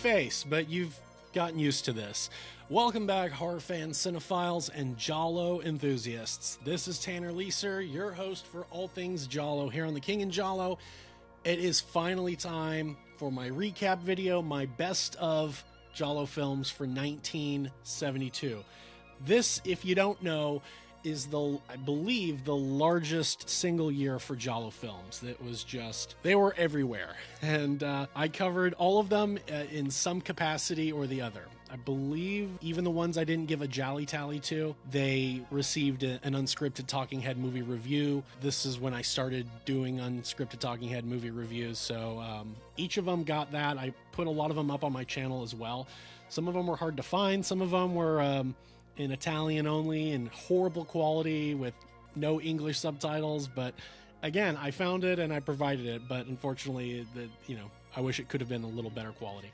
face, but you've gotten used to this. Welcome back, horror fans, cinephiles, and Giallo enthusiasts. This is Tanner Leeser, your host for all things Giallo here on The King in Giallo. It is finally time for my recap video, my best of Giallo films for 1972. This, if you don't know, is I believe, the largest single year for Giallo films. It was just, they were everywhere. And I covered all of them in some capacity or the other. I believe even the ones I didn't give a GialliTally to, they received an unscripted talking head movie review. This is when I started doing unscripted talking head movie reviews. So each of them got that. I put a lot of them up on my channel as well. Some of them were hard to find. Some of them were in Italian only and horrible quality with no English subtitles. But again, I found it and I provided it. But unfortunately, I wish it could have been a little better quality.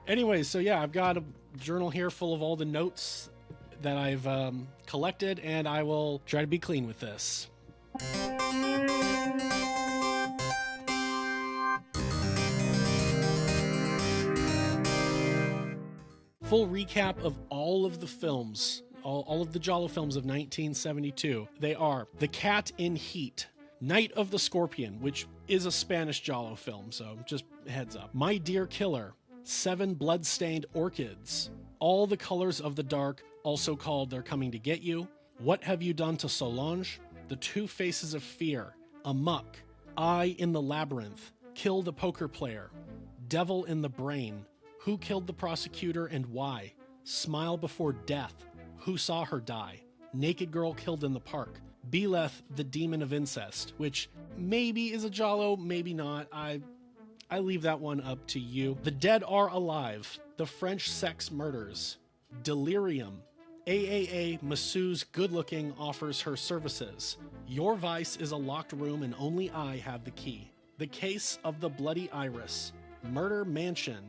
Anyways, so yeah, I've got a journal here full of all the notes that I've collected, and I will try to be clean with this. Full recap of all of the films, all of the Giallo films of 1972. They are The Cat in Heat, Night of the Scorpion, which is a Spanish Giallo film, so just heads up. My Dear Killer, 7 Bloodstained Orchids, All the Colors of the Dark, also called They're Coming to Get You, What Have You Done to Solange, The Two Faces of Fear, Amok, Eye in the Labyrinth, Kill the Poker Player, Devil in the Brain, Who Killed the Prosecutor and Why, Smile Before Death, Who Saw Her Die, Naked Girl Killed in the Park, Beleth, the Demon of Incest, which maybe is a Giallo, maybe not. I leave that one up to you. The Dead Are Alive, The French Sex Murders, Delirium, AAA Masseuse Good-Looking Offers Her Services, Your Vice is a Locked Room and Only I Have the Key, The Case of the Bloody Iris, Murder Mansion,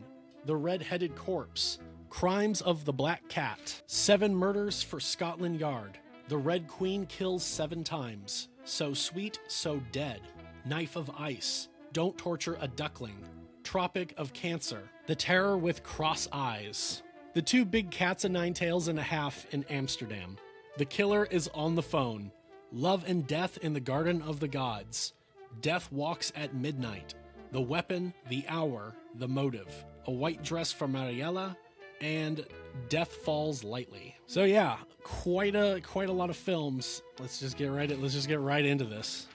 The Red-Headed Corpse, Crimes of the Black Cat, 7 Murders for Scotland Yard, The Red Queen Kills 7 Times, So Sweet, So Dead, Knife of Ice, Don't Torture a Duckling, Tropic of Cancer, The Terror with Cross Eyes, The Two Big Cats and 9 Tails and a Half in Amsterdam, The Killer is on the Phone, Love and Death in the Garden of the Gods, Death Walks at Midnight, The Weapon, The Hour, The Motive, A White Dress for Mariella, and Death Falls Lightly. So yeah, quite a lot of films. Let's just get right into this.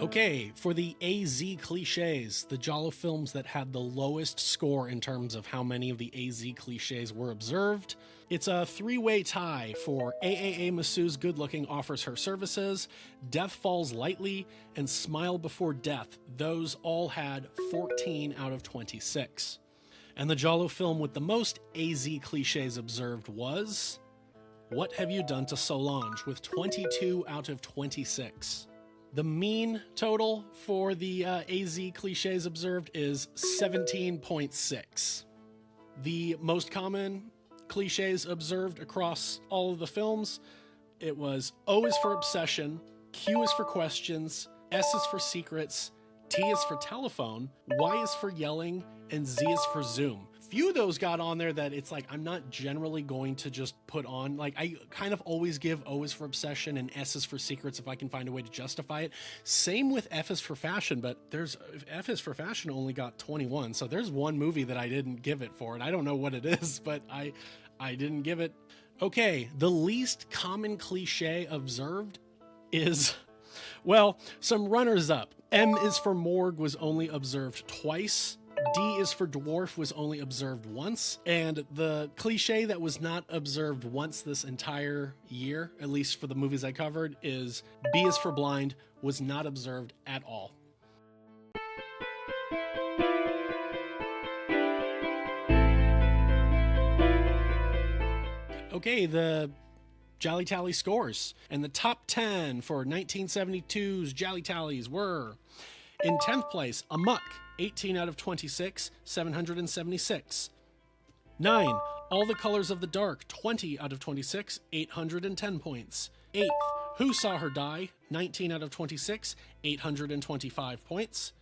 Okay, for the AZ cliches, the Giallo films that had the lowest score in terms of how many of the AZ cliches were observed, it's a 3-way tie for AAA Masseuse Good-Looking Offers Her Services, Death Falls Lightly, and Smile Before Death. Those all had 14 out of 26. And the Giallo film with the most AZ cliches observed was What Have You Done to Solange, with 22 out of 26. The mean total for the AZ cliches observed is 17.6. The most common cliches observed across all of the films, it was O is for obsession, Q is for questions, S is for secrets, T is for telephone, Y is for yelling, and Z is for zoom. Few of those got on there that it's like I'm not generally going to just put on. Like, I kind of always give O is for obsession and S is for secrets if I can find a way to justify it. Same with F is for fashion, but F is for fashion only got 21, so there's one movie that I didn't give it for, and I don't know what it is, but I didn't give it. Okay, the least common cliche observed is, well, some runners up. M is for morgue was only observed twice. D is for dwarf was only observed once, and the cliche that was not observed once this entire year, at least for the movies I covered, is B is for blind was not observed at all. Okay, the GialliTally scores, and the top 10 for 1972's GialliTallys were: in 10th place, Amok, 18 out of 26, 776. 9, All the Colors of the Dark, 20 out of 26, 810 points. 8th, Who Saw Her Die, 19 out of 26, 825 points.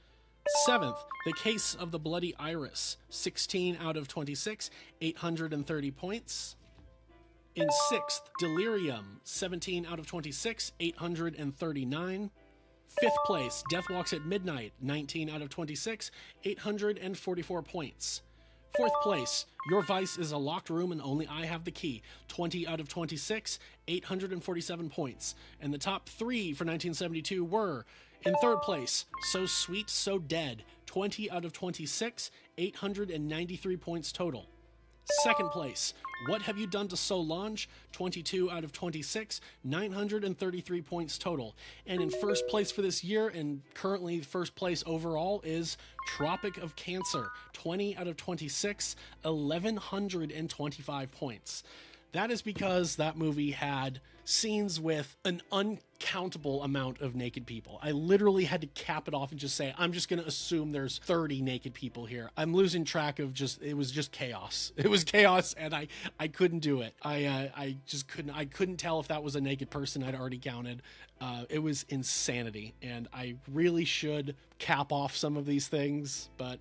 7th, The Case of the Bloody Iris, 16 out of 26, 830 points. In 6th, Delirium, 17 out of 26, 839. 5th place, Death Walks at Midnight, 19 out of 26, 844 points. 4th place, Your Vice is a Locked Room and Only I Have the Key, 20 out of 26, 847 points. And the top 3 for 1972 were, in 3rd place, So Sweet, So Dead, 20 out of 26, 893 points total. 2nd place, What Have You Done to Solange, 22 out of 26, 933 points total. And in 1st place for this year, and currently 1st place overall, is Tropic of Cancer, 20 out of 26, 1125 points. That is because that movie had scenes with an uncountable amount of naked people. I literally had to cap it off and just say, I'm just going to assume there's 30 naked people here. I'm losing track of it was just chaos. It was chaos, and I couldn't do it. I couldn't tell if that was a naked person I'd already counted. It was insanity, and I really should cap off some of these things, but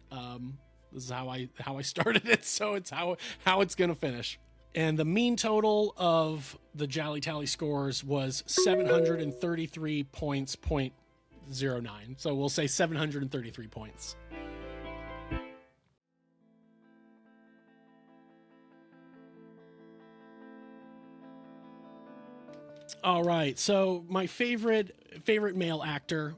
this is how I started it, so it's how it's going to finish. And the mean total of the GialliTally scores was 733 points, 0.09. So we'll say 733 points. All right. So my favorite male actor,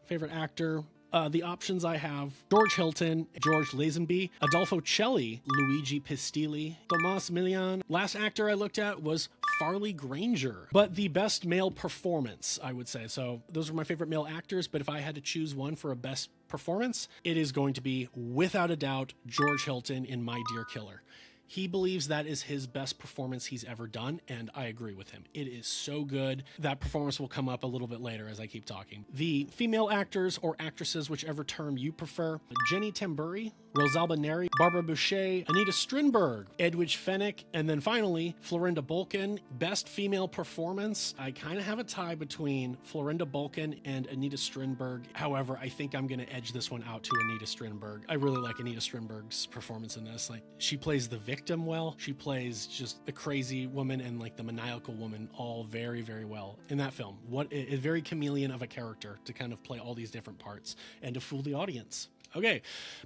the options I have: George Hilton, George Lazenby, Adolfo Celli, Luigi Pistilli, Tomas Milian. Last actor I looked at was Farley Granger. But the best male performance, I would say. So those were my favorite male actors, but if I had to choose one for a best performance, it is going to be, without a doubt, George Hilton in My Dear Killer. He believes that is his best performance he's ever done, and I agree with him. It is so good. That performance will come up a little bit later as I keep talking. The female actors or actresses, whichever term you prefer: Jenny Tamburi, Rosalba Neri, Barbara Boucher, Anita Strindberg, Edwidge Fenwick, and then finally, Florinda Bolkan. Best female performance, I kind of have a tie between Florinda Bolkan and Anita Strindberg. However, I think I'm going to edge this one out to Anita Strindberg. I really like Anita Strindberg's performance in this. Like, she plays the victim well. She plays just the crazy woman and like the maniacal woman all very, very well in that film. What a very chameleon of a character to kind of play all these different parts and to fool the audience. Okay,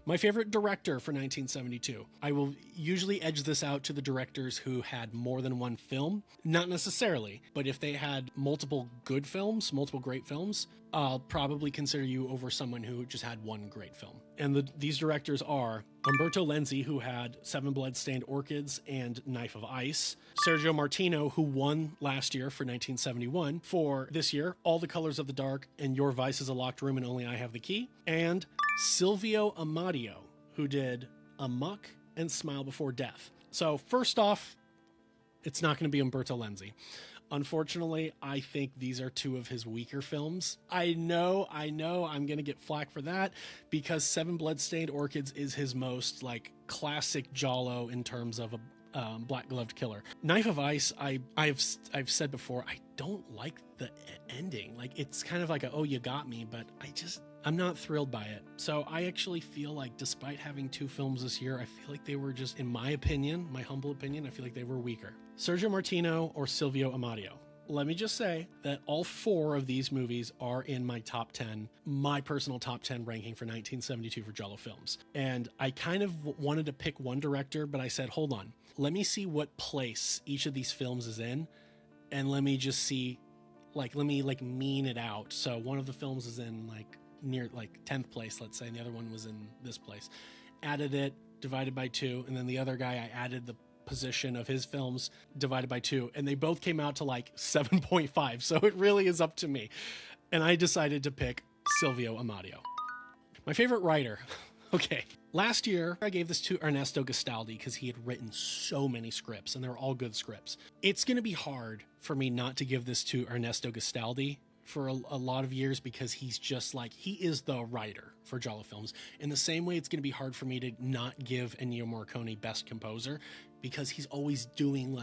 my favorite director for 1972. I will usually edge this out to the directors who had more than one film. Not necessarily, but if they had multiple good films, multiple great films, I'll probably consider you over someone who just had one great film. And these directors are Umberto Lenzi, who had 7 Bloodstained Orchids and Knife of Ice; Sergio Martino, who won last year for 1971; for this year, All the Colors of the Dark and Your Vice is a Locked Room and Only I Have the Key; and Silvio Amadio, who did Amok and Smile Before Death. So first off, it's not going to be Umberto Lenzi. Unfortunately, I think these are 2 of his weaker films. I know I'm going to get flack for that, because 7 Bloodstained Orchids is his most like classic Giallo in terms of a black gloved killer. Knife of Ice, I've said before, I don't like the ending. Like, it's kind of like a, oh, you got me, but I'm not thrilled by it. So I actually feel like, despite having 2 films this year, I feel like they were just, in my opinion, my humble opinion, I feel like they were weaker. Sergio Martino or Silvio Amadio. Let me just say that all 4 of these movies are in my top 10, my personal top 10 ranking for 1972 for Giallo films. And I kind of wanted to pick one director, but I said, hold on, let me see what place each of these films is in, and let me just see, let me mean it out. So one of the films is in near 10th place, let's say, and the other one was in this place. Added it, divided by 2, and then the other guy, I added the position of his films, divided by 2, and they both came out to 7.5. So it really is up to me. And I decided to pick Silvio Amadio. My favorite writer. Okay. Last year, I gave this to Ernesto Gastaldi because he had written so many scripts, and they're all good scripts. It's going to be hard for me not to give this to Ernesto Gastaldi for a lot of years, because he's just he is the writer for Giallo films. In the same way, it's going to be hard for me to not give Ennio Morricone Best Composer, because he's always doing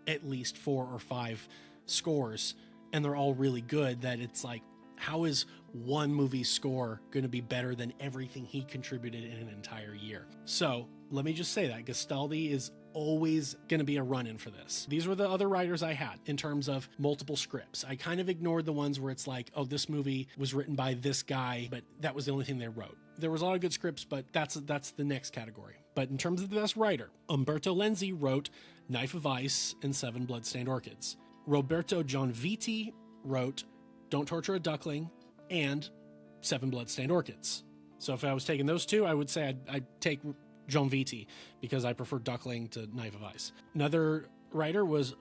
at least 4 or 5 scores, and they're all really good, that it's How is one movie score going to be better than everything he contributed in an entire year? So let me just say that Gastaldi is always going to be a run-in for this. These were the other writers I had in terms of multiple scripts. I kind of ignored the ones where it's like, oh, this movie was written by this guy, but that was the only thing they wrote. There was a lot of good scripts, but that's the next category. But in terms of the best writer, Umberto Lenzi wrote Knife of Ice and 7 Bloodstained Orchids. Roberto Gianviti wrote Don't Torture a Duckling and 7 Bloodstained Orchids. So if I was taking those two, I would say I'd take Gianviti because I prefer Duckling to Knife of Ice. Another writer was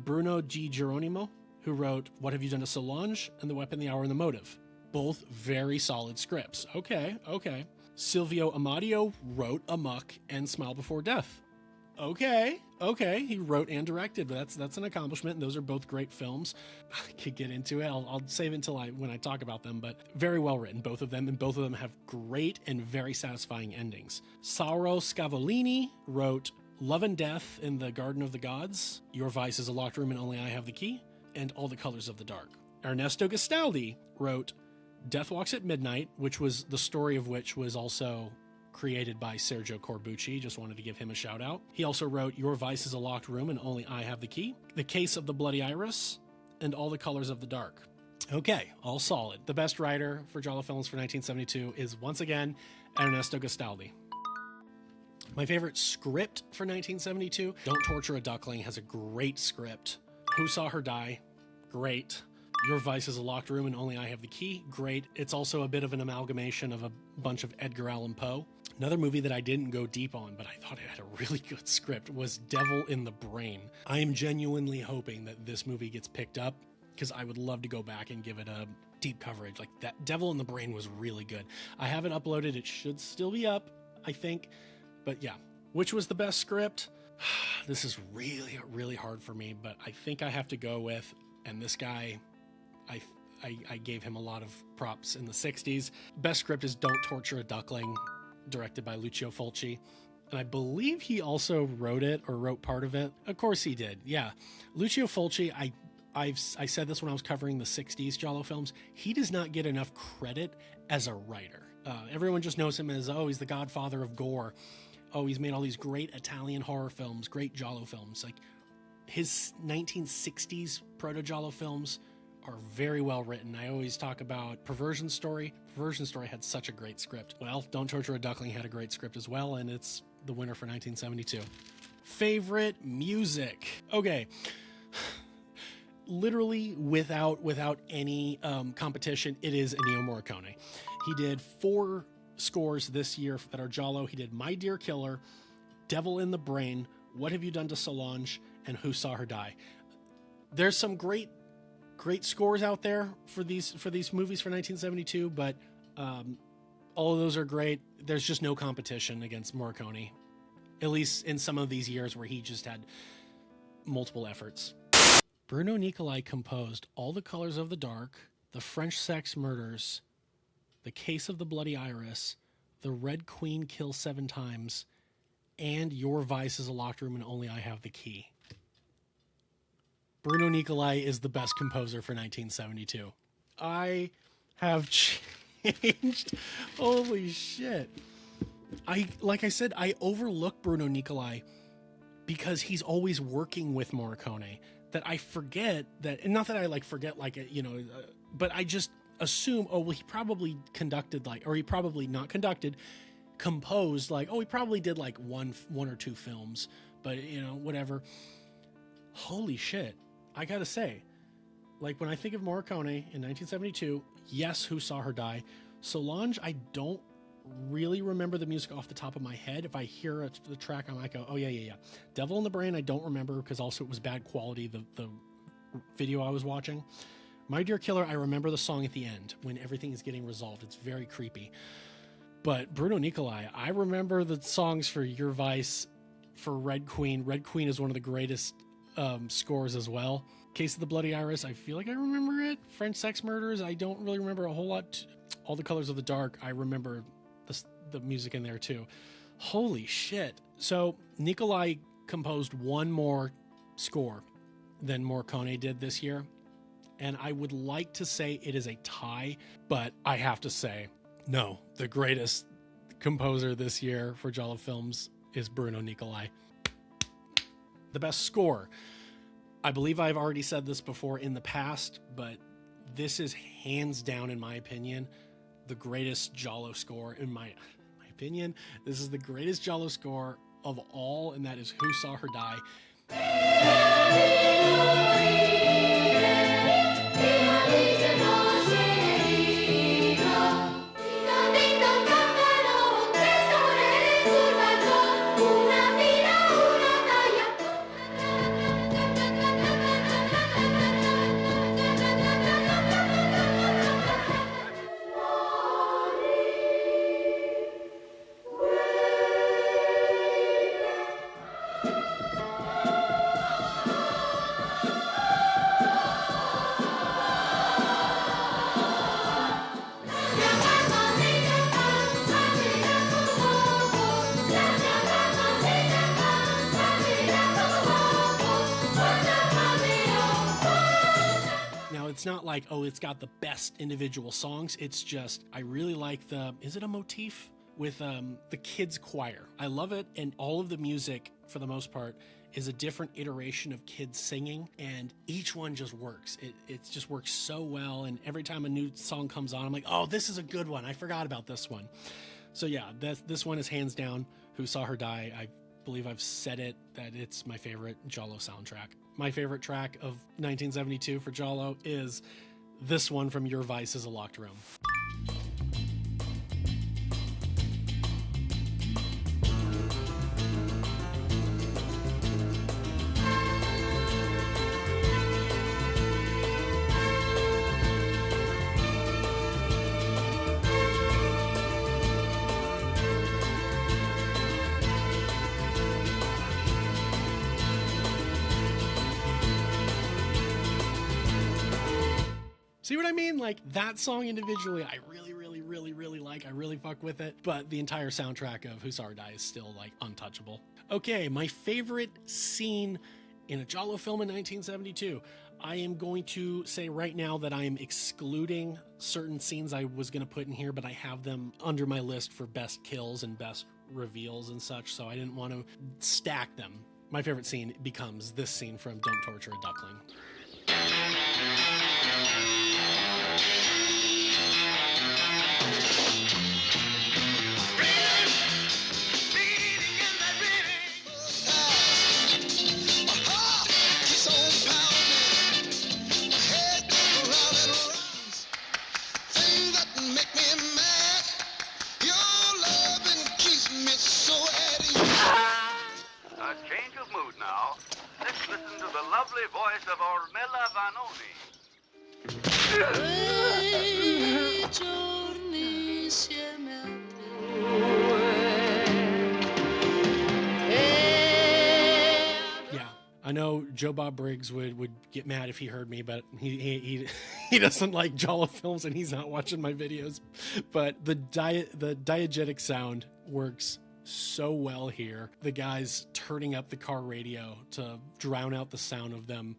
Bruno G. Geronimo, who wrote What Have You Done to Solange and The Weapon, the Hour, and the Motive. Both very solid scripts. Okay. Silvio Amadio wrote Amok and Smile Before Death. Okay. He wrote and directed, but that's an accomplishment, and those are both great films. I could get into it. I'll save it until when I talk about them, but very well written, both of them, and both of them have great and very satisfying endings. Sauro Scavolini wrote Love and Death in the Garden of the Gods, Your Vice is a Locked Room and Only I Have the Key, and All the Colors of the Dark. Ernesto Gastaldi wrote Death Walks at Midnight, which was the story of which was also created by Sergio Corbucci. Just wanted to give him a shout out. He also wrote Your Vice is a Locked Room and Only I Have the Key, The Case of the Bloody Iris, and All the Colors of the Dark. Okay, all solid. The best writer for Giallo films for 1972 is once again Ernesto Gastaldi. My favorite script for 1972, Don't Torture a Duckling has a great script. Who Saw Her Die? Great. Your Vice is a Locked Room and Only I Have the Key? Great. It's also a bit of an amalgamation of a bunch of Edgar Allan Poe. Another movie that I didn't go deep on, but I thought it had a really good script, was Devil in the Brain. I am genuinely hoping that this movie gets picked up because I would love to go back and give it a deep coverage. Like that Devil in the Brain was really good. I haven't uploaded. It should still be up, I think. But yeah, which was the best script? This is really, really hard for me, but I think I have to go with, and this guy, I gave him a lot of props in the 60s. Best script is Don't Torture a Duckling, directed by Lucio Fulci. And I believe he also wrote it or wrote part of it. Of course he did. Yeah. Lucio Fulci, I said this when I was covering the 60s Giallo films. He does not get enough credit as a writer. Everyone just knows him as, oh, he's the godfather of gore. Oh, he's made all these great Italian horror films, great Giallo films. Like his 1960s proto-Giallo films are very well written. I always talk about Perversion Story. Perversion Story had such a great script. Well, Don't Torture a Duckling had a great script as well, and it's the winner for 1972. Favorite music. Okay. Literally without any competition, it is Ennio Morricone. He did 4 scores this year that are Giallo. He did My Dear Killer, Devil in the Brain, What Have You Done to Solange, and Who Saw Her Die. There's some great scores out there for these movies for 1972, but all of those are great. There's just no competition against Morricone, at least in some of these years where he just had multiple efforts. Bruno Nicolai composed All the Colors of the Dark, The French Sex Murders, The Case of the Bloody Iris, The Red Queen Kills 7 Times, and Your Vice is a Locked Room and Only I Have the Key. Bruno Nicolai is the best composer for 1972. I have changed. Holy shit. Like I said, I overlook Bruno Nicolai because he's always working with Morricone, that I forget that, and not that I forget but I just assume, oh, well, he probably conducted or he probably not conducted, composed he probably did one or 2 films, but whatever. Holy shit. I gotta say, when I think of Morricone in 1972, yes, Who Saw Her Die? Solange, I don't really remember the music off the top of my head. If I hear the track, I might go, oh, yeah. Devil in the Brain, I don't remember because also it was bad quality, the video I was watching. My Dear Killer, I remember the song at the end when everything is getting resolved. It's very creepy. But Bruno Nicolai, I remember the songs for Your Vice, for Red Queen. Red Queen is one of the greatest scores as well. Case of the Bloody Iris, I feel like I remember it. French Sex Murders, I don't really remember a whole lot. All the Colors of the Dark, I remember the music in there too. Holy shit. So Nicolai composed one more score than Morricone did this year, And I would like to say it is a tie, but I have to say, no, the greatest composer this year for Giallo films is Bruno Nicolai. The best score. I believe I've already said this before in the past, but this is hands down, in my opinion, the greatest Giallo score. In my opinion, this is the greatest Giallo score of all, and that is Who Saw Her Die. It's not like, oh, it's got the best individual songs. It's just, I really like is it a motif with the kids choir? I love it. And all of the music, for the most part, is a different iteration of kids singing. And each one just works. It just works so well. And every time a new song comes on, I'm like, oh, this is a good one. I forgot about this one. So yeah, this one is hands down Who Saw Her Die. I believe I've said it, that it's my favorite Giallo soundtrack. My favorite track of 1972 for Giallo is this one from Your Vice is a Locked Room. See what I mean? Like, that song individually, I really like. I really fuck with it. But the entire soundtrack of Who Saw Her Die is still, like, untouchable. Okay, my favorite scene in a Giallo film in 1972. I am going to say right now that I am excluding certain scenes I was going to put in here, but I have them under my list for best kills and best reveals and such, so I didn't want to stack them. My favorite scene becomes this scene from Don't Torture a Duckling. Lovely voice of Ornella Yeah, I know Joe Bob Briggs would get mad if he heard me, but he doesn't like Giallo films and he's not watching my videos. But the diegetic sound works so well here. The guys turning up the car radio to drown out the sound of them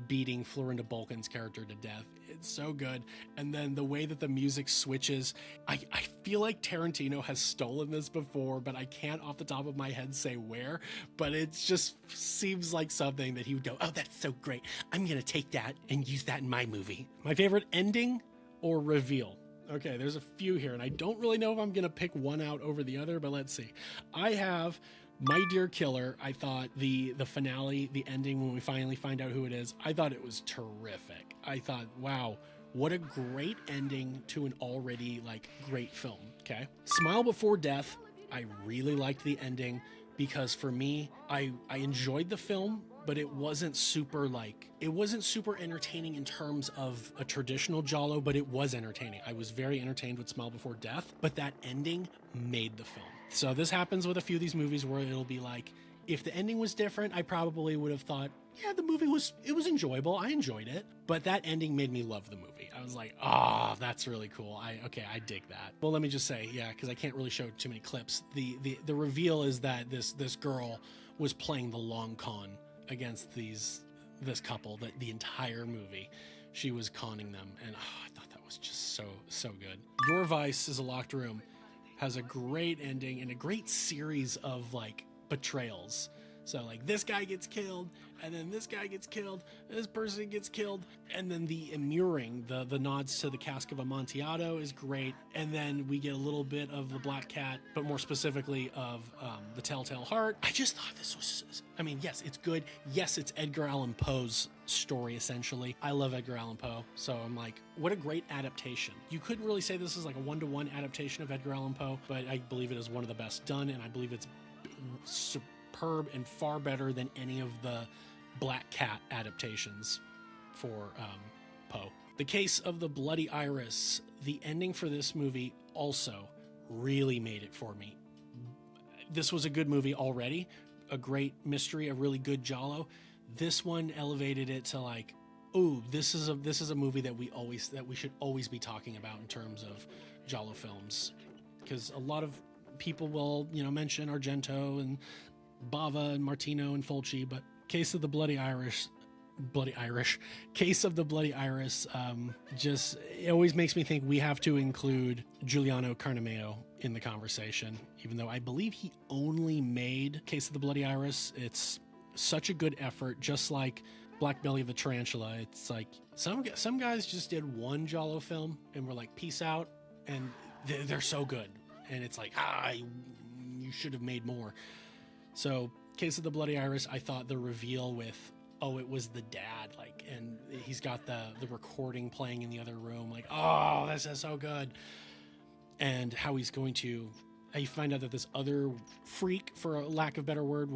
beating Florinda Balkan's character to death. It's so good. And then the way that the music switches, I feel like Tarantino has stolen this before, but I can't off the top of my head say where, but it just seems like something that he would go, oh, that's so great. I'm going to take that and use that in my movie. My favorite ending or reveal? Okay, there's a few here, and I don't really know if I'm going to pick one out over the other, but let's see. I have My Dear Killer. I thought the finale, the ending, when we finally find out who it is, I thought it was terrific. I thought, wow, what a great ending to an already, like, great film, okay? Smile Before Death, I really liked the ending because for me, I enjoyed the film, but it wasn't super entertaining in terms of a traditional Giallo, but it was entertaining. I was very entertained with Smile Before Death, but that ending made the film. So this happens with a few of these movies where it'll be like, if the ending was different, I probably would have thought, yeah, the movie was enjoyable. I enjoyed it, but that ending made me love the movie. I was like, oh, that's really cool. I dig that. Well, let me just say, yeah, because I can't really show too many clips. The reveal is that this girl was playing the long con against this couple that the entire movie. she was conning them. And I thought that was just so good. Your Vice is a Locked Room has a great ending and a great series of like betrayals. So like this guy gets killed, and then this guy gets killed, this person gets killed, and then the immuring, the nods to the Cask of Amontillado is great, and then we get a little bit of the Black Cat, but more specifically of the Telltale Heart. I just thought this was, I mean, yes, it's good. Yes, it's Edgar Allan Poe's story, essentially. I love Edgar Allan Poe, so I'm like, what a great adaptation. You couldn't really say this is like a one-to-one adaptation of Edgar Allan Poe, but I believe it is one of the best done, and I believe it's superb and far better than any of the Black Cat adaptations for Poe. The Case of the Bloody Iris, the ending for this movie also really made it for me. This was a good movie already, a great mystery, a really good Giallo. This one elevated it to like, ooh, this is a movie that we should always be talking about in terms of Giallo films, because a lot of people will, mention Argento and Bava and Martino and Fulci, but Case of the Bloody Irish, Case of the Bloody Iris, it always makes me think we have to include Giuliano Carnemeo in the conversation, even though I believe he only made Case of the Bloody Iris. It's such a good effort, just like Black Belly of the Tarantula. It's like some guys just did one Giallo film and were like, peace out, and they're so good, and it's like, you should have made more. So Case of the Bloody Iris, I thought the reveal with, it was the dad, like, and he's got the recording playing in the other room, like, this is so good. And how he's going to, you find out that this other freak, for a lack of a better word,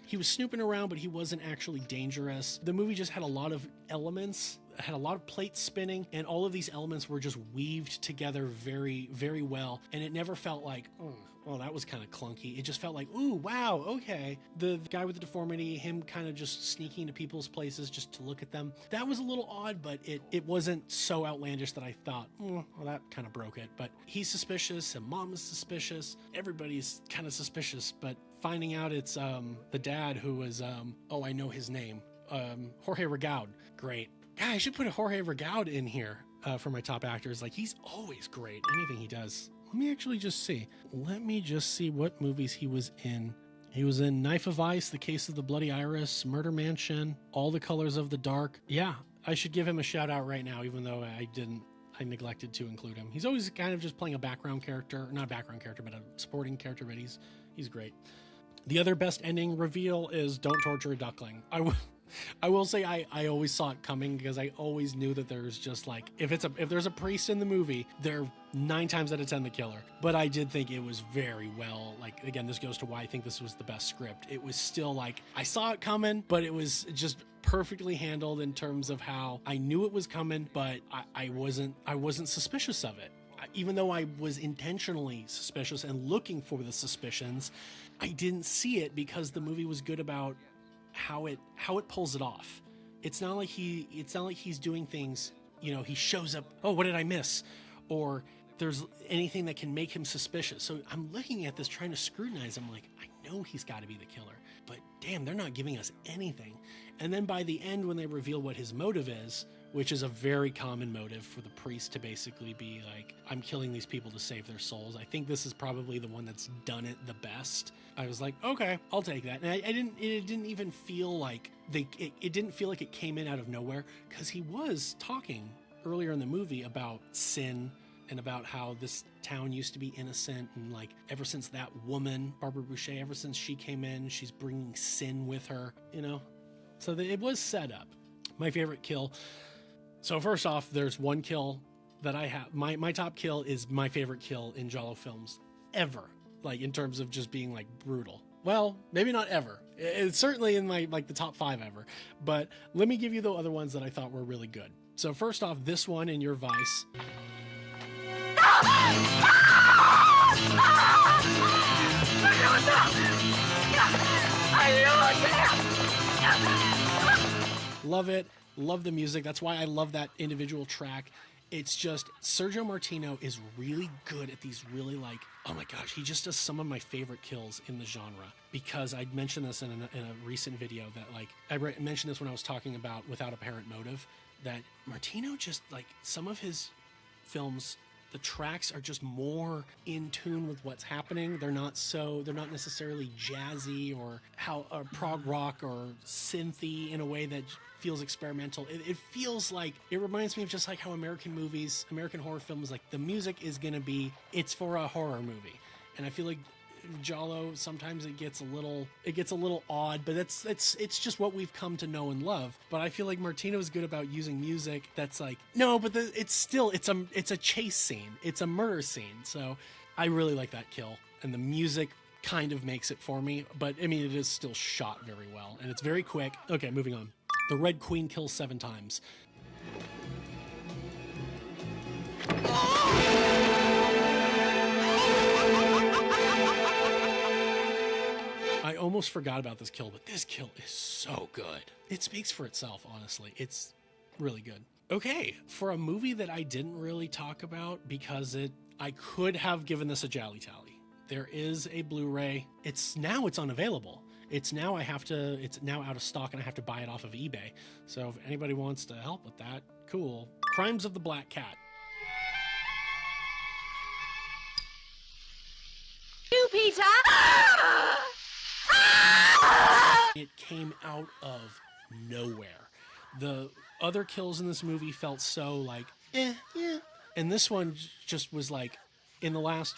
he was snooping around, but he wasn't actually dangerous. The movie just had a lot of elements, had a lot of plates spinning, and all of these elements were just weaved together very, very well. And it never felt like, that was kind of clunky. It just felt like, ooh, wow, okay. The guy with the deformity, him kind of just sneaking into people's places just to look at them. That was a little odd, but it wasn't so outlandish that I thought, that kind of broke it. But he's suspicious, and mom is suspicious. Everybody's kind of suspicious, but finding out it's the dad who was, I know his name, Jorge Regaud. Great. God, I should put Jorge Regaud in here for my top actors. Like, he's always great, anything he does. Let me actually just see. Let me just see what movies he was in. He was in Knife of Ice, The Case of the Bloody Iris, Murder Mansion, All the Colors of the Dark. Yeah, I should give him a shout out right now, even though I neglected to include him. He's always kind of just playing a background character, not a background character, but a supporting character, but he's great. The other best ending reveal is Don't Torture a Duckling. I will say I always saw it coming, because I always knew that there's just like, if there's a priest in the movie, they're 9 times out of 10 the killer. But I did think it was very well, like, again, this goes to why I think this was the best script. It was still like, I saw it coming, but it was just perfectly handled in terms of how I knew it was coming, but I wasn't suspicious of it. Even though I was intentionally suspicious and looking for the suspicions, I didn't see it because the movie was good about how it pulls it off. It's not like he's doing things, he shows up, what did I miss? Or there's anything that can make him suspicious. So I'm looking at this, trying to scrutinize him, like, I know he's got to be the killer, but damn, they're not giving us anything. And then by the end, when they reveal what his motive is, which is a very common motive for the priest to basically be like, I'm killing these people to save their souls. I think this is probably the one that's done it the best. I was like, okay, I'll take that. And it didn't even feel like it didn't feel like it came in out of nowhere, because he was talking earlier in the movie about sin and about how this town used to be innocent, and like ever since that woman, Barbara Boucher, ever since she came in, she's bringing sin with her, So it was set up. My favorite kill. So first off, there's one kill that I have. My top kill is my favorite kill in Giallo films ever. Like, in terms of just being like brutal. Well, maybe not ever. It's certainly in my the top 5 ever. But let me give you the other ones that I thought were really good. So first off, this one in Your Vice. Love it. Love the music. That's why I love that individual track. It's just, Sergio Martino is really good at these really like, oh my gosh, he just does some of my favorite kills in the genre. Because I'd mentioned this in a recent video that like, I mentioned this when I was talking about Without Apparent Motive. that Martino just, like, some of his films, the tracks are just more in tune with what's happening. They're not necessarily jazzy or prog rock or synthy in a way that feels experimental. It feels like, it reminds me of just like how American horror films, like the music is going to be, it's for a horror movie. And I feel like Giallo, sometimes it gets a little odd, but it's just what we've come to know and love. But I feel like Martino is good about using music that's like, no, but it's a chase scene, it's a murder scene. So I really like that kill, and the music kind of makes it for me. But I mean, it is still shot very well, and it's very quick. Okay, moving on. The Red Queen kills 7 times. I almost forgot about this kill, but this kill is so good. It speaks for itself, honestly. It's really good. Okay, for a movie that I didn't really talk about because I could have given this a GialliTally. There is a Blu-ray. It's unavailable. It's now out of stock and I have to buy it off of eBay. So if anybody wants to help with that, cool. Crimes of the Black Cat. You, Peter! It came out of nowhere. The other kills in this movie felt so like, yeah. And this one just was like, in the last,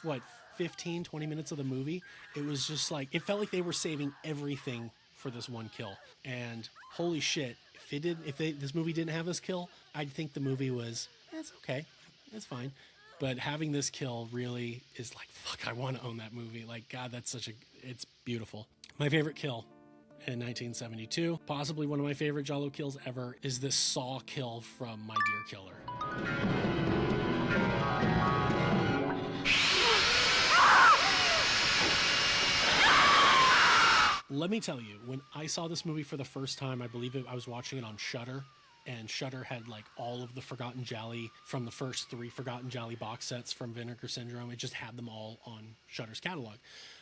15, 20 minutes of the movie, it was just like, it felt like they were saving everything for this one kill. And holy shit, if this movie didn't have this kill, I'd think the movie was, it's okay, it's fine. But having this kill really is like, fuck, I want to own that movie. Like, God, it's beautiful. My favorite kill in 1972, possibly one of my favorite Giallo kills ever, is this saw kill from My Dear Killer. Let me tell you, when I saw this movie for the first time, I was watching it on Shudder, and Shudder had like all of the Forgotten Gialli from the first 3 Forgotten Gialli box sets from Vinegar Syndrome. It just had them all on Shudder's catalog.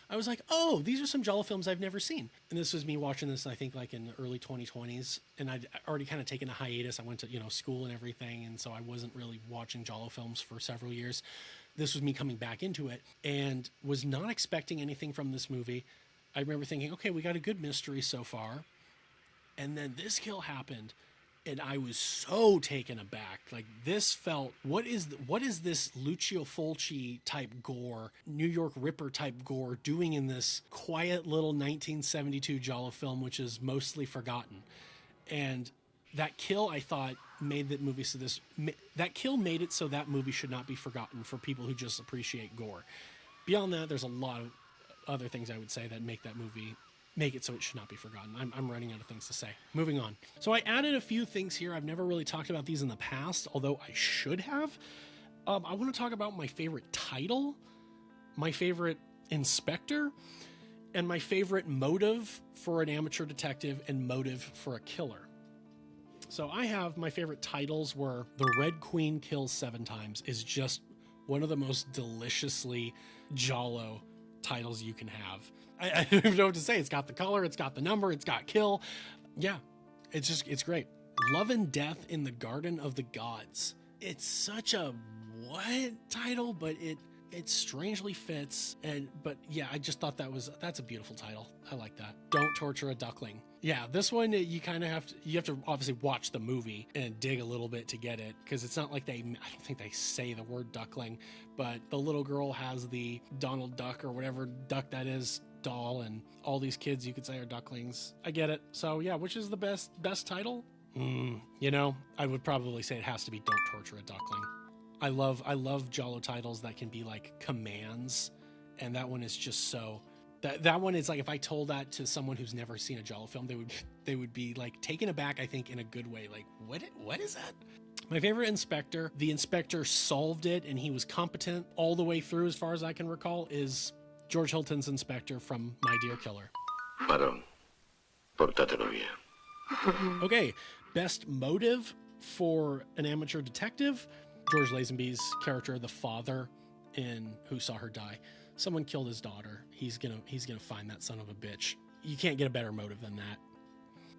I was like, oh, these are some Giallo films I've never seen. And this was me watching this, I think, like in the early 2020s. And I'd already kind of taken a hiatus. I went to, school and everything. And so I wasn't really watching Giallo films for several years. This was me coming back into it and was not expecting anything from this movie. I remember thinking, okay, we got a good mystery so far. And then this kill happened. And I was so taken aback. Like, this felt, what is this Lucio Fulci type gore, New York Ripper type gore doing in this quiet little 1972 Giallo film, which is mostly forgotten? And that kill, I thought, made that movie that kill made it so that movie should not be forgotten for people who just appreciate gore. Beyond that, there's a lot of other things I would say that make that movie make it so it should not be forgotten. I'm running out of things to say. Moving on. So I added a few things here. I've never really talked about these in the past, although I should have. I want to talk about my favorite title, my favorite inspector, and my favorite motive for an amateur detective and motive for a killer. So I have my favorite titles were The Red Queen Kills 7 Times is just one of the most deliciously Giallo titles you can have. I don't even know what to say. It's got the color, it's got the number, it's got kill. Yeah, it's great. Love and Death in the Garden of the Gods. It's such a what title, but it strangely fits. But yeah, I just thought that's a beautiful title. I like that. Don't Torture a Duckling. Yeah, this one you kind of have to obviously watch the movie and dig a little bit to get it, because it's not like I don't think they say the word duckling, but the little girl has the Donald Duck or whatever duck that is doll, and all these kids you could say are ducklings. I get it. So yeah, which is the best title? I would probably say it has to be Don't Torture a Duckling. I love Giallo titles that can be like commands, and that one is just so that one is like, if I told that to someone who's never seen a Giallo film, they would be like taken aback, I think, in a good way. Like, what is that? My favorite inspector, the inspector solved it and he was competent all the way through, as far as I can recall, is George Hilton's inspector from My Dear Killer. Madam, portatelo via. Okay, best motive for an amateur detective, George Lazenby's character, the father in Who Saw Her Die. Someone killed his daughter. He's gonna find that son of a bitch. You can't get a better motive than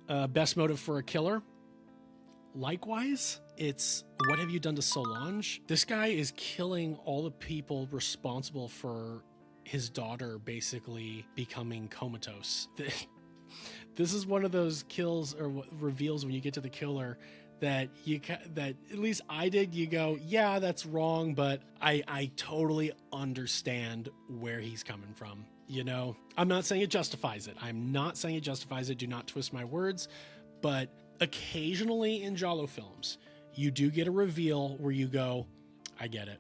that. Best motive for a killer, likewise, it's what have you done to Solange? This guy is killing all the people responsible for his daughter basically becoming comatose. This is one of those kills or reveals when you get to the killer that at least I did. You go, yeah, that's wrong, but I totally understand where he's coming from. You know, I'm not saying it justifies it. I'm not saying it justifies it. Do not twist my words. But occasionally in Giallo films, you do get a reveal where you go, I get it.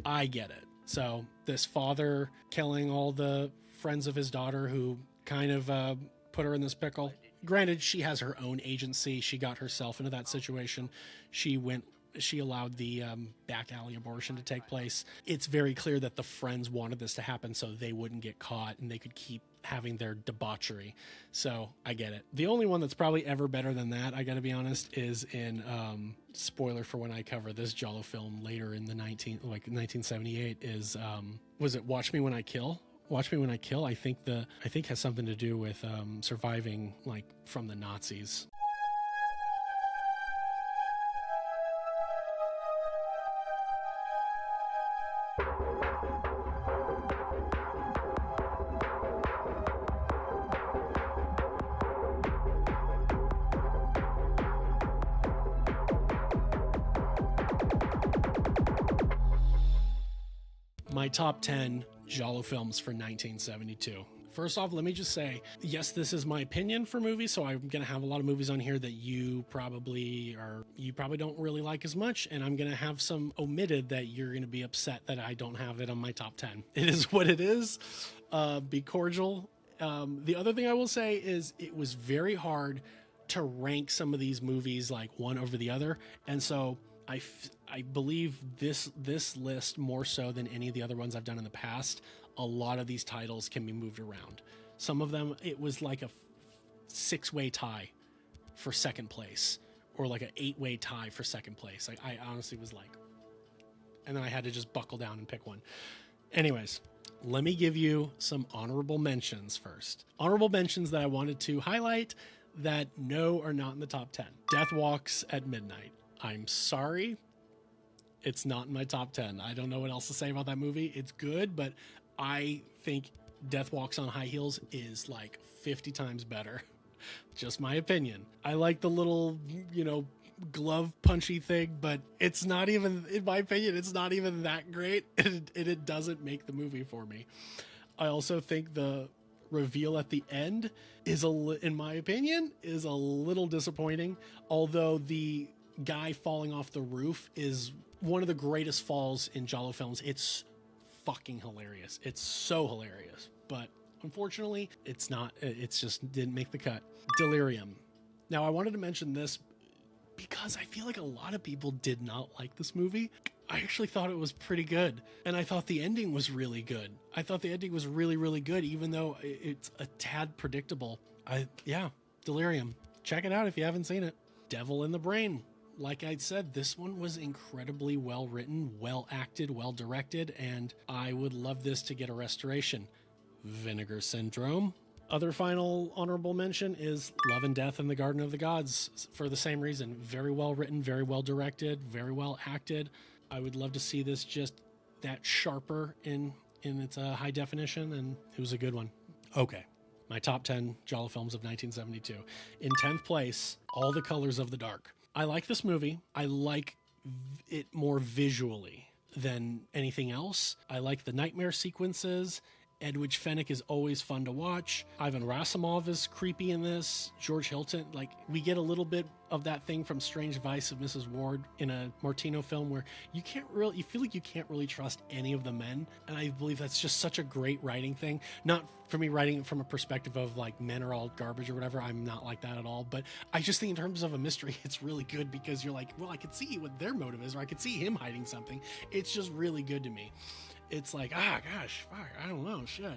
I get it. So this father killing all the friends of his daughter who kind of put her in this pickle. Granted, she has her own agency. She got herself into that situation. She allowed the back alley abortion to take place. It's very clear that the friends wanted this to happen so they wouldn't get caught and they could keep having their debauchery. So I get it. The only one that's probably ever better than that, I gotta be honest, is in spoiler for when I cover this Giallo film later in the 1978 is was it Watch Me When I Kill? Watch Me When I Kill, I think has something to do with surviving like from the Nazis. My top 10 Giallo films for 1972. First off, let me just say, yes, this is my opinion for movies, so I'm going to have a lot of movies on here that you probably don't really like as much, and I'm going to have some omitted that you're going to be upset that I don't have it on my top 10. It is what it is. Be cordial. The other thing I will say is it was very hard to rank some of these movies like one over the other, and so I believe this list more so than any of the other ones I've done in the past. A lot of these titles can be moved around. Some of them, it was like a 6-way tie for second place, or like an 8-way tie for second place. Like I honestly was like, and then I had to just buckle down and pick one. Anyways, let me give you some honorable mentions first. Honorable mentions that I wanted to highlight that no are not in the top 10. Death Walks at Midnight. I'm sorry, it's not in my top 10. I don't know what else to say about that movie. It's good, but I think Death Walks on High Heels is like 50 times better. Just my opinion. I like the little, glove punchy thing, but it's not even, in my opinion, it's not even that great. And it doesn't make the movie for me. I also think the reveal at the end is, in my opinion, is a little disappointing. Although the guy falling off the roof is one of the greatest falls in Giallo films. It's fucking hilarious. It's so hilarious. But unfortunately, it's not. It's just didn't make the cut. Delirium. Now, I wanted to mention this because I feel like a lot of people did not like this movie. I actually thought it was pretty good. And I thought the ending was really good. I thought the ending was really, really good, even though it's a tad predictable. Delirium. Check it out if you haven't seen it. Devil in the Brain. Like I said, this one was incredibly well written, well acted, well directed, and I would love this to get a restoration. Vinegar Syndrome. Other final honorable mention is Love and Death in the Garden of the Gods for the same reason. Very well written, very well directed, very well acted. I would love to see this just that sharper in its high definition, and it was a good one. Okay, my top 10 Giallo films of 1972. In 10th place, All the Colors of the Dark. I like this movie. I like it more visually than anything else. I like the nightmare sequences. Edwidge Fenech is always fun to watch. Ivan Rasimov is creepy in this. George Hilton, we get a little bit of that thing from Strange Vice of Mrs. Ward in a Martino film where you feel like you can't really trust any of the men. And I believe that's just such a great writing thing. Not for me writing it from a perspective of men are all garbage or whatever. I'm not like that at all. But I just think in terms of a mystery, it's really good because you're like, well, I could see what their motive is, or I could see him hiding something. It's just really good to me. It's like, gosh, fuck, I don't know, shit.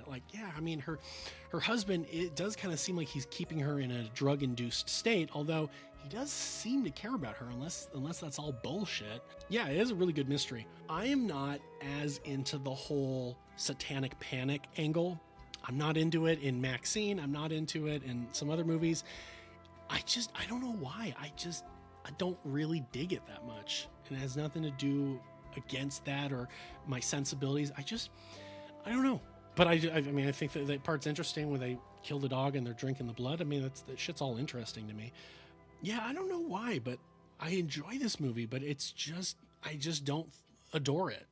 Her husband, it does kind of seem like he's keeping her in a drug-induced state, although he does seem to care about her, unless that's all bullshit. Yeah, it is a really good mystery. I am not as into the whole satanic panic angle. I'm not into it in Maxine. I'm not into it in some other movies. I don't know why. I don't really dig it that much. And it has nothing to do against that or my sensibilities. I don't know. But I mean, I think that part's interesting when they kill the dog and they're drinking the blood. I mean, that shit's all interesting to me. Yeah, I don't know why, but I enjoy this movie, but I just don't adore it.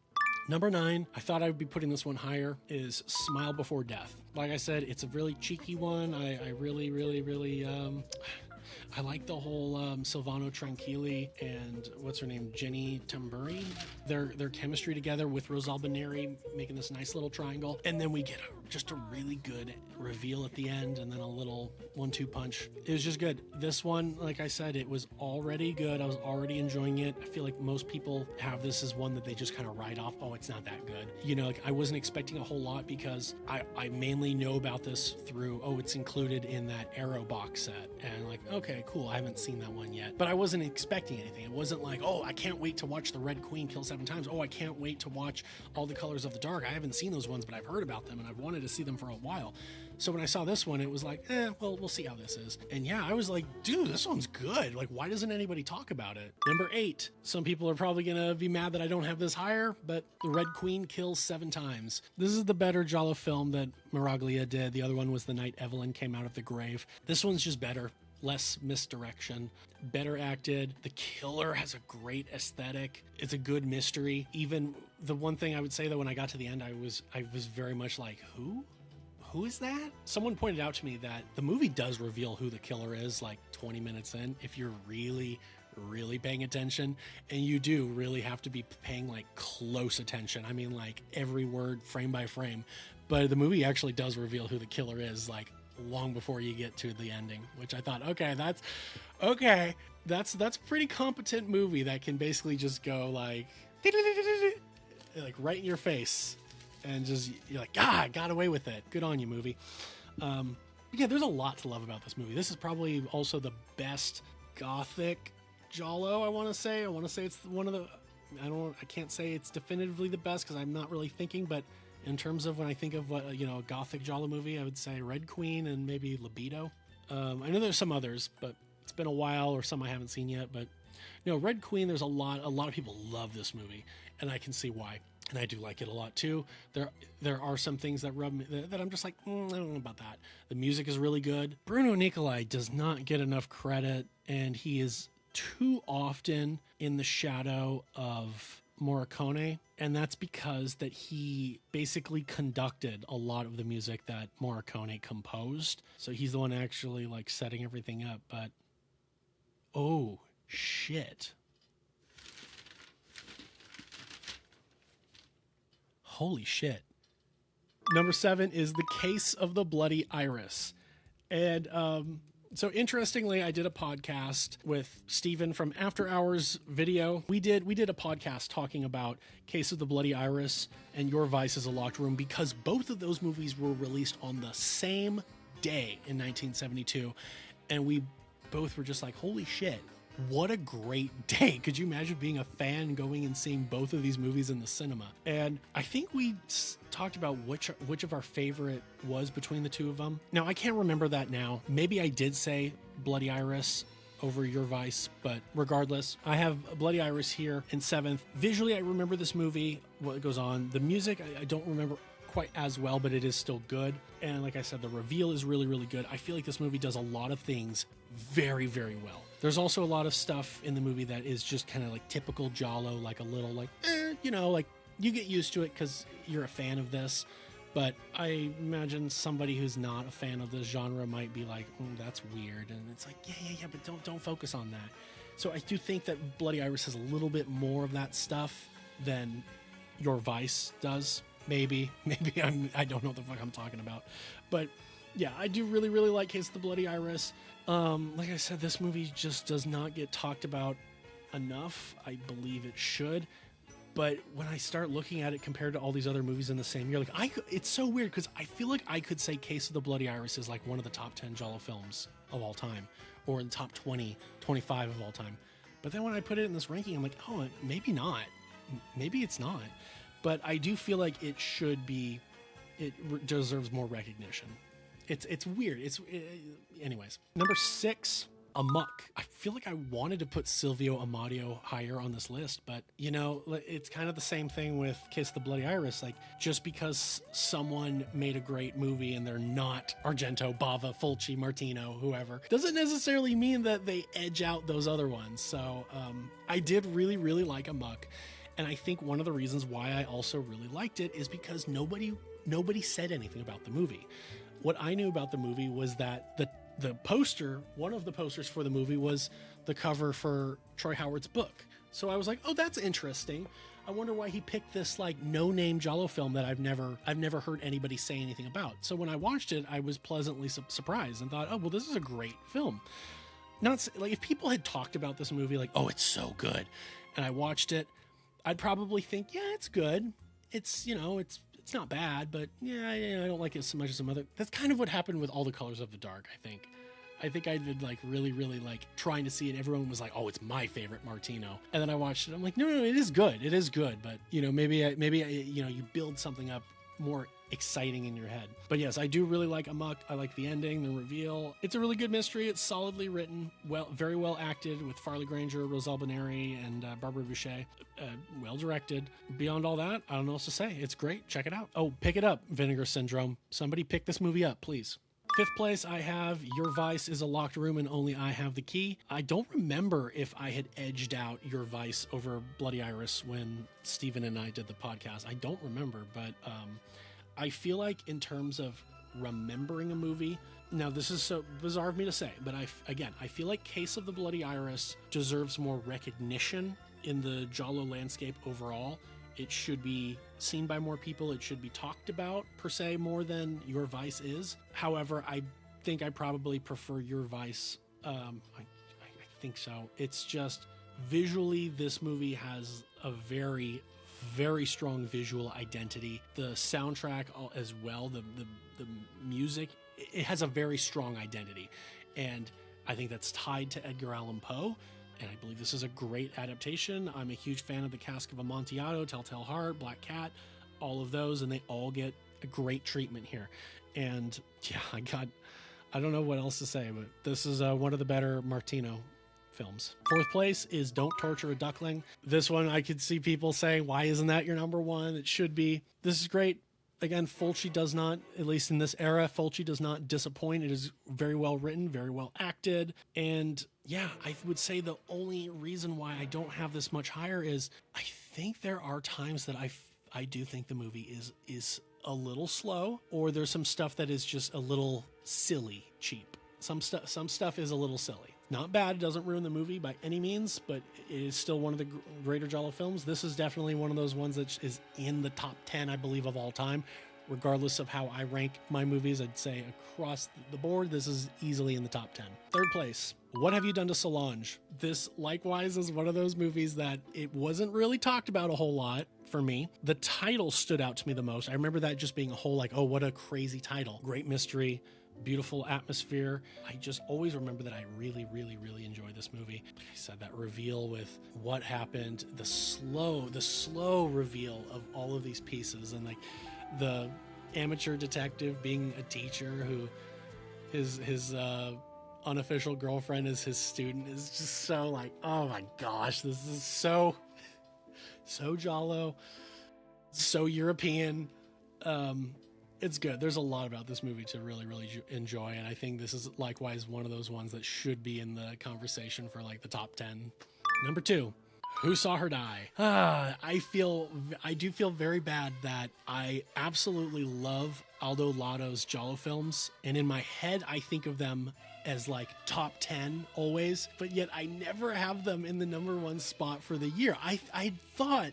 Number 9, I thought I would be putting this one higher, is Smile Before Death. Like I said, it's a really cheeky one. I really, really, really, I like the whole Silvano Tranquilli and what's her name, Jenny Tamburi. Their chemistry together with Rosalba Neri making this nice little triangle. And then we get just a really good reveal at the end and then a little 1-2 punch. It was just good. This one, like I said, it was already good. I was already enjoying it. I feel like most people have this as one that they just kind of write off. Oh, it's not that good. You know, like I wasn't expecting a whole lot because I mainly know about this through, it's included in that Arrow box set. And like, okay, cool. I haven't seen that one yet. But I wasn't expecting anything. It wasn't like, I can't wait to watch the Red Queen kill 7 times. I can't wait to watch All the Colors of the Dark. I haven't seen those ones, but I've heard about them and I've wanted to see them for a while. So when I saw this one, it was like, well, we'll see how this is. And yeah, I was like, dude, this one's good. Like, why doesn't anybody talk about it? Number 8. Some people are probably going to be mad that I don't have this higher, but The Red Queen kills 7 times. This is the better Giallo film that Miraglia did. The other one was The Night Evelyn Came Out of the Grave. This one's just better. Less misdirection, better acted. The killer has a great aesthetic. It's a good mystery. Even the one thing I would say, though, when I got to the end, I was very much like, who? Who is that? Someone pointed out to me that the movie does reveal who the killer is like 20 minutes in, if you're really, really paying attention. And you do really have to be paying like close attention. I mean, like every word, frame by frame. But the movie actually does reveal who the killer is, like long before you get to the ending, which I thought, that's pretty competent movie that can basically just go like right in your face and just, you're like, I got away with it. Good on you, movie. Yeah, there's a lot to love about this movie. This is probably also the best gothic Giallo, I want to say. It's one of the, I can't say it's definitively the best because I'm not really thinking, but in terms of when I think of what, a gothic Giallo movie, I would say Red Queen and maybe Libido. I know there's some others, but it's been a while, or some I haven't seen yet. But Red Queen, there's a lot of people love this movie, and I can see why. And I do like it a lot too. There are some things that rub me that I'm just like, I don't know about that. The music is really good. Bruno Nicolai does not get enough credit, and he is too often in the shadow of Morricone, and that's because that he basically conducted a lot of the music that Morricone composed. So he's the one actually like setting everything up. But oh shit. Holy shit. Number 7 is The Case of the Bloody Iris. And so interestingly, I did a podcast with Steven from After Hours Video. We did a podcast talking about Case of the Bloody Iris and Your Vice is a Locked Room because both of those movies were released on the same day in 1972. And we both were just like, holy shit, what a great day. Could you imagine being a fan going and seeing both of these movies in the cinema? And I think we talked about which of our favorite was between the two of them. Now, I can't remember that now. Maybe I did say Bloody Iris over Your Vice, but regardless, I have Bloody Iris here in 7th. Visually, I remember this movie, what goes on. The music, I don't remember quite as well, but it is still good. And like I said, the reveal is really, really good. I feel like this movie does a lot of things very, very well. There's also a lot of stuff in the movie that is just kind of like typical Giallo, like a little like, like you get used to it because you're a fan of this. But I imagine somebody who's not a fan of this genre might be like, that's weird. And it's like, yeah, but don't focus on that. So I do think that Bloody Iris has a little bit more of that stuff than Your Vice does. Maybe I don't know what the fuck I'm talking about. But yeah, I do really, really like Case of the Bloody Iris. Like I said, this movie just does not get talked about enough. I believe it should. But when I start looking at it compared to all these other movies in the same year, it's so weird because I feel like I could say Case of the Bloody Iris is like one of the top 10 Giallo films of all time, or in the top 20, 25 of all time. But then when I put it in this ranking, I'm like, oh, maybe not. Maybe it's not. But I do feel like it should be, it deserves more recognition. It's weird. Anyways. Number 6 Amok. I feel like I wanted to put Silvio Amadio higher on this list, but it's kind of the same thing with Kiss the Bloody Iris. Like, just because someone made a great movie and they're not Argento, Bava, Fulci, Martino, whoever, doesn't necessarily mean that they edge out those other ones. So I did really, really like Amok. And I think one of the reasons why I also really liked it is because nobody said anything about the movie. What I knew about the movie was that the poster, one of the posters for the movie, was the cover for Troy Howard's book. So I was like, oh, that's interesting. I wonder why he picked this like no-name Giallo film that I've never heard anybody say anything about. So when I watched it, I was pleasantly surprised and thought, oh, well, this is a great film. Not like if people had talked about this movie like, oh, it's so good, and I watched it, I'd probably think, yeah, it's good. It's not bad, but yeah, I don't like it so much as some other. That's kind of what happened with All the Colors of the Dark, I think. I think I did like really, really like trying to see it. Everyone was like, oh, it's my favorite Martino. And then I watched it. I'm like, no, it is good. It is good. But maybe you build something up more exciting in your head. But yes, I do really like Amok. I like the ending, the reveal. It's a really good mystery. It's solidly written, very well acted with Farley Granger, Roselle Boneri, and Barbara Boucher. Well directed. Beyond all that, I don't know what else to say. It's great. Check it out. Oh, pick it up, Vinegar Syndrome. Somebody pick this movie up, please. Fifth place, I have Your Vice is a Locked Room and Only I Have the Key. I don't remember if I had edged out Your Vice over Bloody Iris when Steven and I did the podcast. I don't remember, but I feel like in terms of remembering a movie, now this is so bizarre of me to say, but I feel like Case of the Bloody Iris deserves more recognition in the Giallo landscape overall. It should be seen by more people. It should be talked about, per se, more than Your Vice is. However, I think I probably prefer Your Vice. I think so. It's just visually, this movie has a very, very strong visual identity. The soundtrack as well, the music, it has a very strong identity. And I think that's tied to Edgar Allan Poe. And I believe this is a great adaptation. I'm a huge fan of The Cask of Amontillado, Telltale Heart, Black Cat, all of those, and they all get a great treatment here. And yeah, I don't know what else to say, but this is one of the better Martino films. Fourth place is Don't Torture a Duckling. This one, I could see people saying, why isn't that your number one? It should be. This is great. Again, Fulci does not, at least in this era, Fulci does not disappoint. It is very well written, very well acted. And yeah, I would say the only reason why I don't have this much higher is I think there are times that I do think the movie is a little slow, or there's some stuff that is just a little silly, cheap. Some stuff is a little silly. Not bad, it doesn't ruin the movie by any means, but it is still one of the greater Giallo films. This is definitely one of those ones that is in the top 10, I believe, of all time. Regardless of how I rank my movies, I'd say across the board, this is easily in the top 10. Third place, What Have You Done to Solange? This likewise is one of those movies that it wasn't really talked about a whole lot for me. The title stood out to me the most. I remember that just being a whole like, oh, what a crazy title. Great mystery. Beautiful atmosphere. I just always remember that I really, really, really enjoyed this movie. Like I said, that reveal with what happened, the slow reveal of all of these pieces, and like the amateur detective being a teacher who his unofficial girlfriend is his student is just so like, oh my gosh, this is so Giallo, so European. It's good. There's a lot about this movie to really, really enjoy. And I think this is likewise one of those ones that should be in the conversation for like the top 10. Number 2, Who Saw Her Die? I do feel very bad that I absolutely love Aldo Lotto's Giallo films. And in my head, I think of them as like top 10 always, but yet I never have them in the number 1 spot for the year. I thought,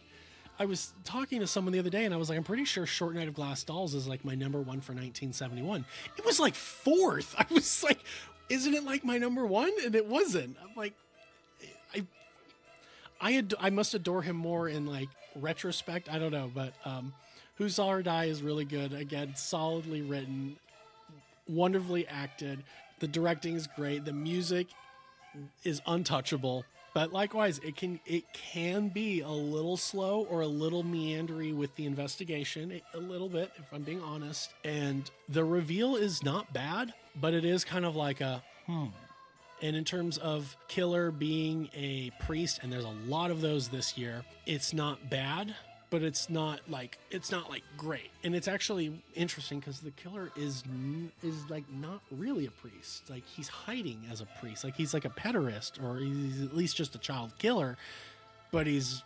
I was talking to someone the other day and I was like, I'm pretty sure Short Night of Glass Dolls is like my number 1 for 1971. It was like 4th. I was like, isn't it like my number 1? And it wasn't. I'm like, I must adore him more in like retrospect. I don't know, but Who Saw Her Die is really good. Again, solidly written, wonderfully acted. The directing is great. The music is untouchable. But likewise, it can be a little slow or a little meandery with the investigation, a little bit, if I'm being honest. And the reveal is not bad, but it is kind of like a, And in terms of killer being a priest, and there's a lot of those this year, it's not bad, but it's not like great. And it's actually interesting because the killer is like not really a priest. Like he's hiding as a priest. Like he's like a pederast, or he's at least just a child killer, but he's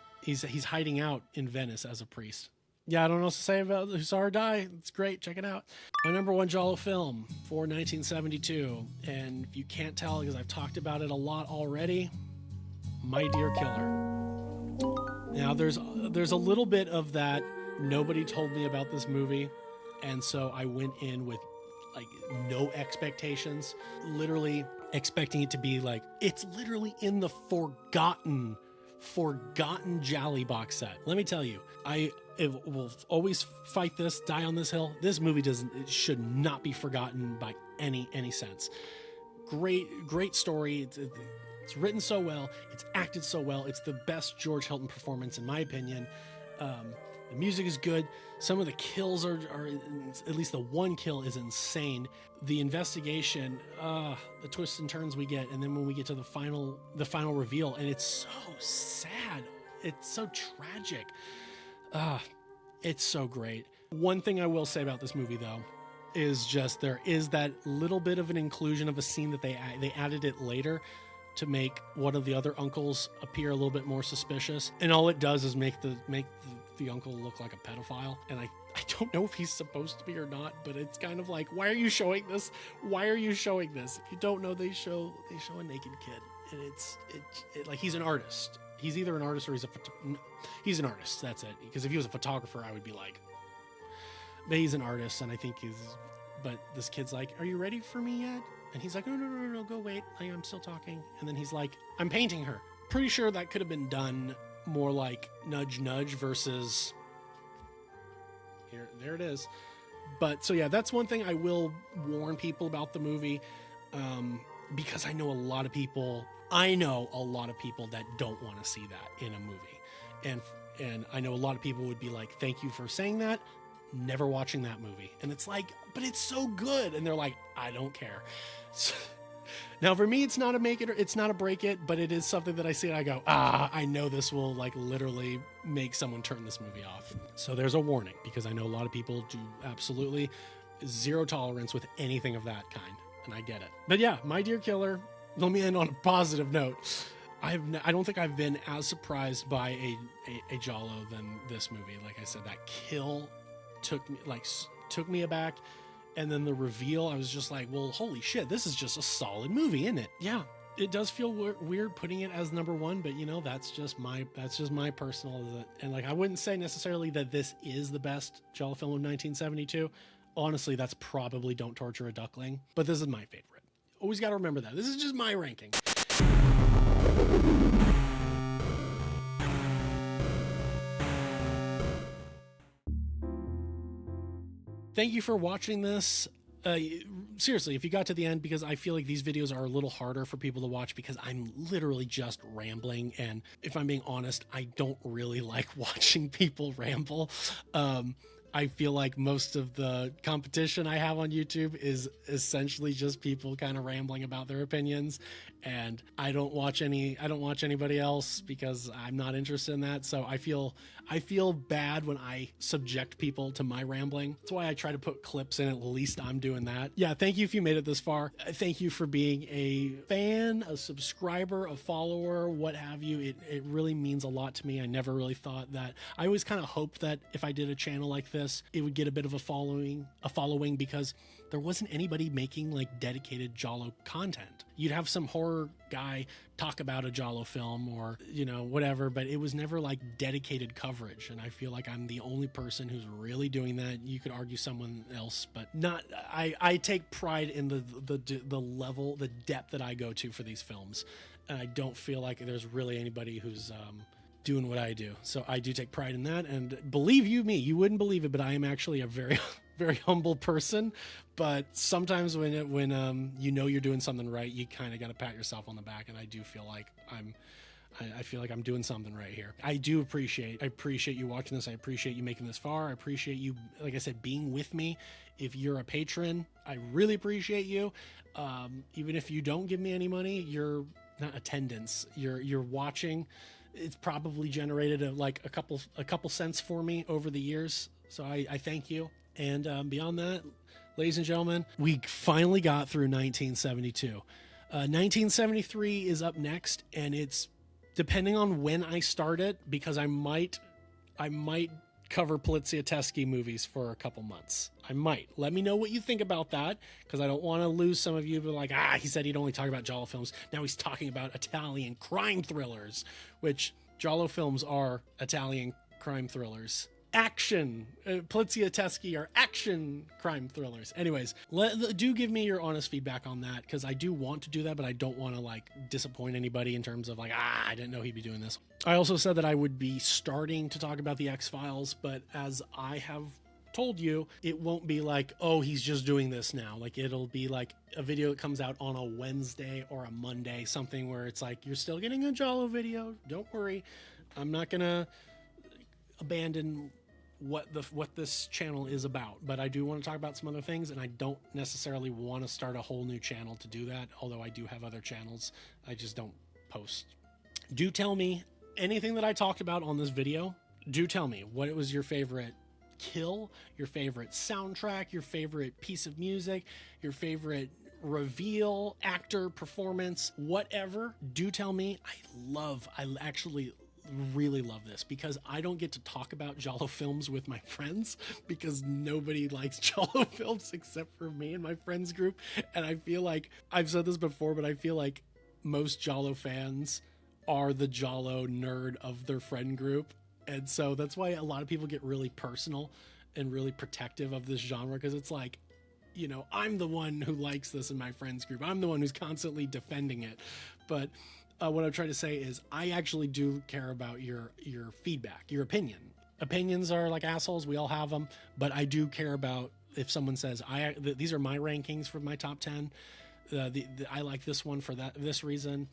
hiding out in Venice as a priest. Yeah, I don't know what to say about Who Saw Her Die. It's great. Check it out. My number one Giallo film for 1972. And if you can't tell, because I've talked about it a lot already, My Dear Killer. Now, there's a little bit of that. Nobody told me about this movie. And so I went in with like no expectations, literally expecting it to be like, it's literally in the forgotten Gialli box set. Let me tell you, I will always fight this, die on this hill. This movie should not be forgotten by any sense. Great story. It's written so well. It's acted so well. It's the best George Hilton performance, in my opinion. The music is good. Some of the kills are at least the one kill is insane. The investigation, the twists and turns we get, and then when we get to the final reveal, and it's so sad. It's so tragic. It's so great. One thing I will say about this movie, though, is just there is that little bit of an inclusion of a scene that they added it later to make one of the other uncles appear a little bit more suspicious, and all it does is make the uncle look like a pedophile. And I don't know if he's supposed to be or not, but it's kind of like, why are you showing this? Why are you showing this? If you don't know, they show a naked kid, and it's like he's an artist. He's either an artist or he's an artist. That's it. Because if he was a photographer, I would be like, but he's an artist, and I think but this kid's like, are you ready for me yet? And he's like, no, go wait. I'm still talking. And then he's like, I'm painting her. Pretty sure that could have been done more like nudge versus there it is. But so yeah, that's one thing I will warn people about the movie, because I know a lot of people that don't want to see that in a movie, and I know a lot of people would be like, thank you for saying that, never watching that movie. And it's like, but it's so good, and they're like, I don't care. So, now for me, it's not a make it or it's not a break it, but it is something that I see and I go, I know this will like literally make someone turn this movie off. So there's a warning, because I know a lot of people do absolutely zero tolerance with anything of that kind, and I get it. But yeah, My Dear Killer, let me end on a positive note. I don't think I've been as surprised by a Giallo than this movie. Like I said, that kill took me aback. And then the reveal, I was just like, well, holy shit, this is just a solid movie, isn't it? Yeah, it does feel weird putting it as number one, but that's just my personal, and like, I wouldn't say necessarily that this is the best Giallo film of 1972. Honestly, that's probably Don't Torture a Duckling, but this is my favorite. Always got to remember that. This is just my ranking. Thank you for watching this. Seriously, if you got to the end, because I feel like these videos are a little harder for people to watch because I'm literally just rambling. And if I'm being honest, I don't really like watching people ramble. I feel like most of the competition I have on YouTube is essentially just people kind of rambling about their opinions, and I don't watch anybody else because I'm not interested in that. So I feel bad when I subject people to my rambling. That's why I try to put clips in. At least I'm doing that. Yeah, thank you if you made it this far. Thank you for being a fan, a subscriber, a follower, what have you. It really means a lot to me. I never really thought that. I always kind of hoped that if I did a channel like this, it would get a bit of a following, because there wasn't anybody making like dedicated Giallo content. You'd have some horror guy talk about a Giallo film or, whatever, but it was never like dedicated coverage. And I feel like I'm the only person who's really doing that. You could argue someone else, but not. I take pride in the level, the depth that I go to for these films. And I don't feel like there's really anybody who's, doing what I do. So I do take pride in that. And believe me, you wouldn't believe it, but I am actually a very, very humble person. But sometimes when you're doing something right, you kind of got to pat yourself on the back. And I do feel like I feel like I'm doing something right here. I appreciate you watching this. I appreciate you making this far. I appreciate you, like I said, being with me. If you're a patron, I really appreciate you. Even if you don't give me any money, you're not attendance. You're watching. It's probably generated a couple cents for me over the years. So I thank you. And beyond that, ladies and gentlemen, we finally got through 1972. 1973 is up next, and it's depending on when I start it, because I might cover Polizioteschi movies for a couple months. I might. Let me know what you think about that, because I don't want to lose some of you who are like, he said he'd only talk about Giallo films. Now he's talking about Italian crime thrillers, which Giallo films are Italian crime thrillers. Action. Polizioteschi are action crime thrillers. Anyways, do give me your honest feedback on that, because I do want to do that, but I don't want to disappoint anybody in terms of I didn't know he'd be doing this. I also said that I would be starting to talk about the X-Files, but as I have told you, it won't be he's just doing this now. It'll be a video that comes out on a Wednesday or a Monday, something where it's you're still getting a Giallo video. Don't worry. I'm not gonna abandon what this channel is about, but I do want to talk about some other things, and I don't necessarily want to start a whole new channel to do that, although I do have other channels. I just don't post. Do tell me anything that I talked about on this video. Do tell me what was your favorite kill, your favorite soundtrack, your favorite piece of music, your favorite reveal, actor, performance, whatever. Do tell me. I actually really love this, because I don't get to talk about Giallo films with my friends, because nobody likes Giallo films except for me and my friends group. And I feel like I've said this before, but I feel like most Giallo fans are the Giallo nerd of their friend group. And so that's why a lot of people get really personal and really protective of this genre, because it's I'm the one who likes this in my friends group. I'm the one who's constantly defending it. But what I'm trying to say is I actually do care about your feedback, your opinion. Opinions are like assholes. We all have them. But I do care about if someone says, these are my rankings for my top 10. I like this one for this reason,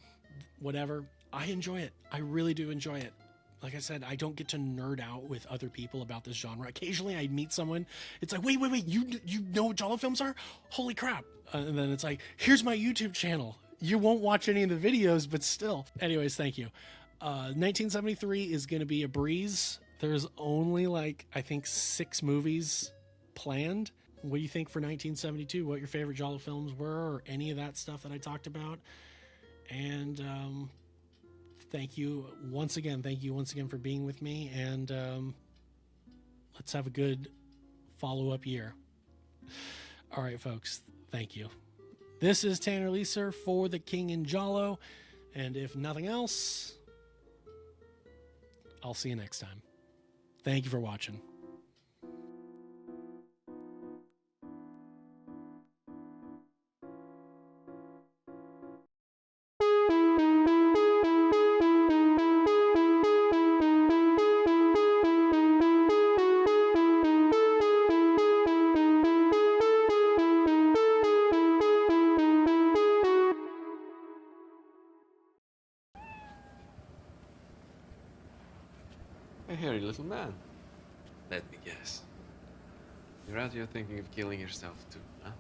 whatever. I enjoy it. I really do enjoy it. Like I said, I don't get to nerd out with other people about this genre. Occasionally I meet someone. It's wait, you know what Giallo films are? Holy crap. And then it's here's my YouTube channel. You won't watch any of the videos, but still. Anyways, thank you. 1973 is going to be a breeze. There's only I think 6 movies planned. What do you think for 1972? What your favorite Giallo films were, or any of that stuff that I talked about? And thank you once again for being with me. And let's have a good follow-up year. All right, folks. Thank you. This is Tanner Leeser for The King in Giallo, and if nothing else, I'll see you next time. Thank you for watching. Hey, hairy little man. Let me guess. You're out here thinking of killing yourself too, huh?